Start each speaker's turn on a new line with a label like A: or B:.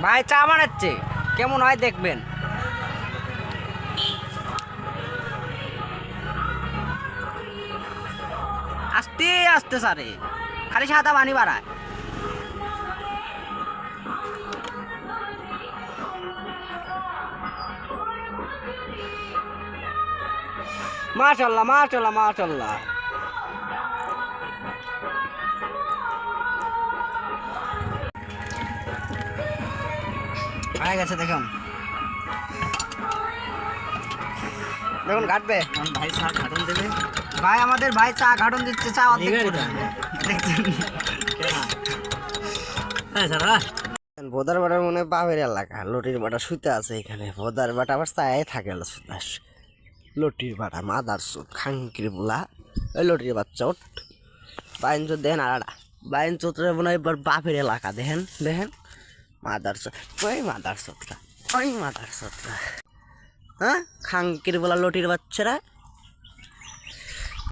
A: ভাই চা বানাচ্ছে, কেমন হয় দেখবেন। আস্তে আস্তে সারে, খালি সাদা পানি বাড়ায়। মাশাল্লাহ মাশাল্লাহ মাশাল্লাহ। হয়ে গেছে দেখুন, দেখুন ঘাটবে
B: ভাই চা ঘাটন দেবে।
A: ভাই, আমাদের ভাই চা ঘাটন দিচ্ছে, চা অর্ধেক করে দেখছেন। ভোদার বাটার মনে বাপের এলাকা, লটির বাটা শুতে আছে এখানে। ভোদার বাটা আবার চায় থাকে লটির বাটা মাদার সুত খাঙ্কির বুলা। ওই লটির বাচ্চা ওট বাইন চোট দেখেন, আর বাইন চোটরে মনে হয় এবার বাপের এলাকা। দেখেন দেখেন মাদার চোট, ওই মাদার চোটরা, ওই মাদার চোটরা, হ্যাঁ খাঙ্কির বলা লটির বাচ্চারা।